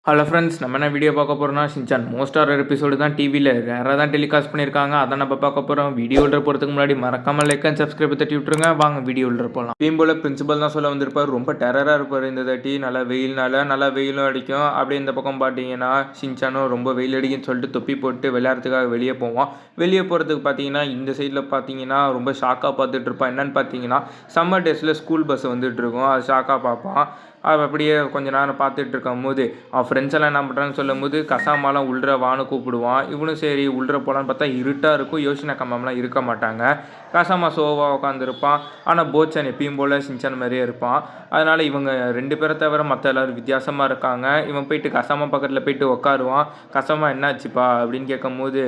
Hello friends, நம்ம என்ன video பார்க்க போகிறோம்னா ஷின்சான் மோஸ்ட் ஆர் எபிசோடு தான் டிவியில் ரேராக தான் டெலிகாஸ்ட் பண்ணியிருக்காங்க. அதை நம்ம பார்க்க போகிறோம். வீடியோ போகிறதுக்கு முன்னாடி மறக்காமல் லைக் அண்ட் சப்ஸ்கிரைப் தட்டி விட்டுருங்க. வாங்க வீடியோ போகலாம். டீம் போல் பிரின்சிபல் தான் சொல்ல வந்திருப்பார். ரொம்ப டெரராக இருப்பார் இந்த தாட்டி. நல்லா வெயிலும் அடிக்கும். அப்படியே இந்த பக்கம் பார்த்தீங்கன்னா ஷின்சானும் ரொம்ப வெயில் அடிக்குன்னு சொல்லிட்டு தொப்பி போட்டு விளையாடுறதுக்காக வெளியே போவான். வெளியே போகிறதுக்கு பார்த்தீங்கன்னா இந்த சைடில் பார்த்தீங்கன்னா ரொம்ப ஷாக்காக பார்த்துட்டு இருப்பான். என்னன்னு பார்த்தீங்கன்னா சம்மர் டேஸில் ஸ்கூல் பஸ் வந்துட்டு இருக்கும். அது ஷாக்காக பார்ப்பான். அவள் அப்படியே கொஞ்சம் நேரம் பார்த்துட்டு இருக்கும் போது அவன் ஃப்ரெண்ட்ஸ் எல்லாம் என்ன பண்ணுறாங்கன்னு சொல்லும் போது கசாமாலாம் உள்ற வான்னு கூப்பிடுவான். இவனும் சரி உள்ற போகலான்னு பார்த்தா இருட்டாக இருக்கும். யோசினா கம்மாமெலாம் இருக்க மாட்டாங்க. கசாமா சோவாக உட்காந்துருப்பான். ஆனால் போச்சான் எப்பயும் போல் ஷின்சான் மாதிரியே இருப்பான். அதனால் இவங்க 2 பேரை தவிர மற்ற எல்லோரும் வித்தியாசமாக இருக்காங்க. இவன் போயிட்டு கசாமா பக்கத்தில் போயிட்டு உட்காருவான். கசாமா என்னாச்சுப்பா அப்படின்னு கேட்கும் போது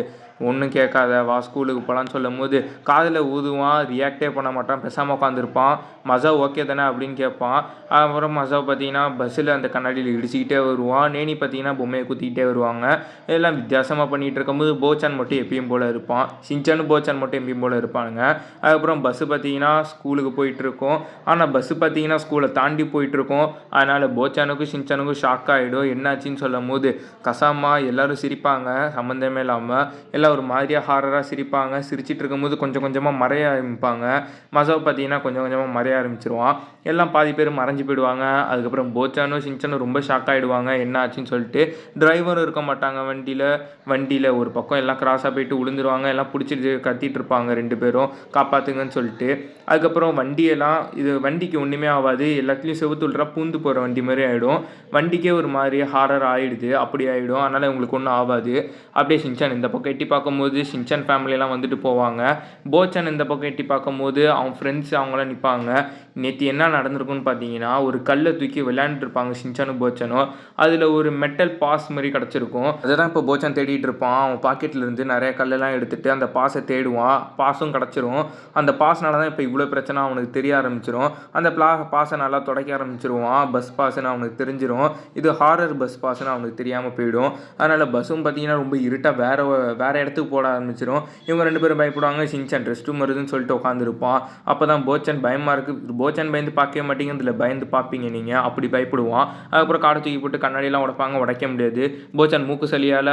ஒன்றும் கேட்காத வா ஸ்கூலுக்கு போகலான்னு சொல்லும் போது காதில் ஊதுவான். ரியாக்டே பண்ண மாட்டான். பேசாமல் உட்காந்துருப்பான். மசா ஓகே தானே அப்படின்னு கேட்பான். அப்புறம் மசாவை பார்த்தீங்கன்னா பஸ்ஸில் அந்த கண்ணாடியில் இடிச்சிக்கிட்டே வருவான். நேனி பார்த்தீங்கன்னா பொம்மையை குத்திக்கிட்டே வருவாங்க. இதெல்லாம் வித்தியாசமாக பண்ணிகிட்டு இருக்கும்போது போச்சான் மட்டும் எப்பயும் போல் இருப்பான். ஷின்சானும் போச்சான் மட்டும் எப்பயும் போல் இருப்பானுங்க. அதுக்கப்புறம் பஸ்ஸு பார்த்தீங்கன்னா ஸ்கூலுக்கு போயிட்டுருக்கோம். ஆனால் பஸ்ஸு பார்த்தீங்கன்னா ஸ்கூலை தாண்டி போயிட்டுருக்கோம். அதனால் போச்சானுக்கும் ஷின்சானுக்கும் ஷாக் ஆகிடும். என்னாச்சின்னு சொல்லும் போது கசாமா எல்லோரும் சிரிப்பாங்க. சம்மந்தமே இல்லாமல் எல்லாம் ஒரு மாதிரியாக ஹாரராக சிரிப்பாங்க. சிரிச்சிட்டு இருக்கும்போது கொஞ்சம் கொஞ்சமாக மறைய ஆரம்பிப்பாங்க. மசாவை பார்த்தீங்கன்னா கொஞ்சம் கொஞ்சமாக மறைய ஆரம்பிச்சிருவான். எல்லாம் பாதி பேர் மறைஞ்சு போயிடுவாங்க. அதுக்கப்புறம் போச்சானும் ஷின்சானும் ரொம்ப ஷாக் ஆகிடுவாங்க. என்ன ஆச்சுன்னு சொல்லிட்டு டிரைவரும் இருக்க மாட்டாங்க. வண்டியில் ஒரு பக்கம் எல்லாம் கிராஸாக போயிட்டு விழுந்துருவாங்க. எல்லாம் பிடிச்சிட்டு கத்திட்டு இருப்பாங்க 2 பேரும் காப்பாற்றுங்கன்னு சொல்லிட்டு. அதுக்கப்புறம் வண்டிக்கு ஒன்றுமே ஆகாது. எல்லாத்துலேயும் செவுத்துள்ளுறா பூந்து போகிற வண்டி மாதிரி ஆகிடும். வண்டிக்கே ஒரு மாதிரி ஹாரர் ஆகிடுது. அப்படி ஆகிடும். அதனால் உங்களுக்கு ஒன்றும் ஆகாது. அப்படியே ஷின்சான் இந்த பக்கம் எட்டி பார்க்கும்போது ஷின்சான் ஃபேமிலியெல்லாம் வந்துட்டு போவாங்க. போச்சான் இந்த பக்கம் எட்டி பார்க்கும்போது அவன் ஃப்ரெண்ட்ஸ் அவங்களாம் நிற்பாங்க. நேற்று என்ன நடந்திருக்குன்னு பார்த்தீங்கன்னா ஒரு கல்லை தூக்கி விளையாண்டுருப்பாங்க ஷின்சானும் போச்சானும். அதில் ஒரு மெட்டல் பாஸ் மாதிரி கிடச்சிருக்கும். அதை தான் இப்போ போச்சான் தேடிட்டு இருப்பான். அவன் பாக்கெட்டில் இருந்து நிறைய கல்லெல்லாம் எடுத்துகிட்டு அந்த பாஸை தேடுவான். பாஸும் கிடச்சிரும். அந்த பாஸ்னால தான் இப்போ இவ்வளோ பிரச்சனை அவனுக்கு தெரிய ஆரம்பிச்சிடும். அந்த பாஸை நல்லா துடைக்க ஆரம்பிச்சிருவான். பஸ் பாஸ்ன்னு அவனுக்கு தெரிஞ்சிடும். இது ஹாரர் பஸ் பாஸ்ன்னு அவனுக்கு தெரியாமல் போயிடும். அதனால் பஸ்ஸும் பார்த்தீங்கன்னா ரொம்ப இருட்டாக வேறு இடத்துக்கு போட ஆரம்பிச்சிடும். இவங்க 2 பேரும் பயப்படுவாங்க. ஷின்சான் ரெஸ்ட் ரூம் வருதுன்னு சொல்லிட்டு உட்காந்துருப்பான். அப்போ தான் போச்சான் பயமாக இருக்குது. போச்சான் பயந்து பார்க்கவே மாட்டீங்க. இதில் பயந்து பார்ப்பீங்க நீங்கள். அப்படி பயப்படுவான். அதுக்கப்புறம் காடை தூக்கி போட்டு கண்ணாடியெல்லாம் உடைக்க முடியாது. போச்சான் மூக்கு சளியால்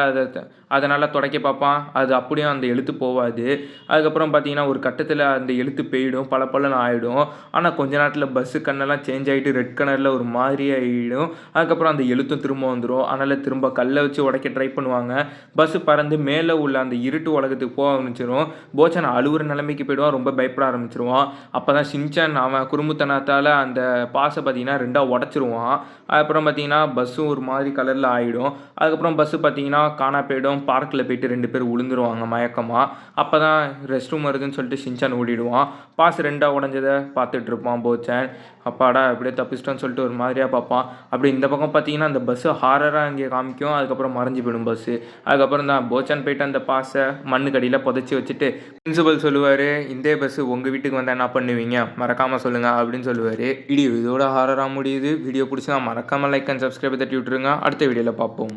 அதனால் துடைக்க பார்ப்பான். அது அப்படியும் அந்த எழுத்து போகாது. அதுக்கப்புறம் பார்த்தீங்கன்னா ஒரு கட்டத்தில் அந்த எழுத்து போயிடும். பலன்னு ஆகிடும். ஆனால் கொஞ்ச நேரத்தில் பஸ்ஸு கண்ணெல்லாம் சேஞ்ச் ஆகிட்டு ரெட் கலரில் ஒரு மாதிரி ஆகிடும். அதுக்கப்புறம் அந்த எழுத்தும் திரும்ப வந்துடும். அதனால் திரும்ப கல்லை வச்சு உடைக்க ட்ரை பண்ணுவாங்க. பஸ்ஸு பறந்து மேலே உள்ள அந்த இருட்டு உலகத்துக்கு போக ஆரம்பிச்சிடும். போச்சான் அழுவுற நிலைமைக்கு போயிடுவான். ரொம்ப பயப்பட ஆரம்பிச்சிருவான். அப்போ தான் ஷின்சான் அவன் குறும்புத்தனத்தால் அந்த பாஸை பார்த்தீங்கன்னா 2ஆக உடச்சிருவான். அதுக்கப்புறம் பார்த்தீங்கன்னா பஸ்ஸும் ஒரு மாதிரி கலரில் ஆகிடும். அதுக்கப்புறம் பஸ்ஸு பார்த்தீங்கன்னா காணா போயிடும். பார்க்கில் போயிட்டு 2 பேர் விழுந்துருவாங்க மயக்கமாக. அப்போ தான் ரெஸ்ட் ரூம் வருதுன்னு சொல்லிட்டு ஷின்சான் ஓடிடுவான். பாஸ் 2ஆக உடஞ்சதை பார்த்துட்டு இருப்பான் போச்சான். அப்பாடா அப்படியே தப்பிச்சிட்டோன்னு சொல்லிட்டு ஒரு மாதிரியாக பார்ப்பான். அப்படி இந்த பக்கம் பார்த்தீங்கன்னா அந்த பஸ்ஸு ஹாரராக இங்கே காமிக்கும். அதுக்கப்புறம் மறைஞ்சு போயிடும் பஸ்ஸு. அதுக்கப்புறம் தான் போச்சான் போயிட்டு அந்த பாஸை மண்ணுக்கடியில் புதைச்சி வச்சுட்டு பிரின்சிபல் சொல்லுவார், இந்த பஸ்ஸு உங்கள் வீட்டுக்கு வந்தால் என்ன பண்ணுவீங்க மறக்காமல் சொல்லுங்கள் அப்படின்னு சொல்லுவார். வீடியோ இதோட ஹாரராக முடியுது. வீடியோ பிடிச்சா மறக்காமல் லைக் அண்ட் சப்ஸ்கிரைப் தட்டி விட்டுருங்க. அடுத்த வீடியோவில் பார்ப்போம்.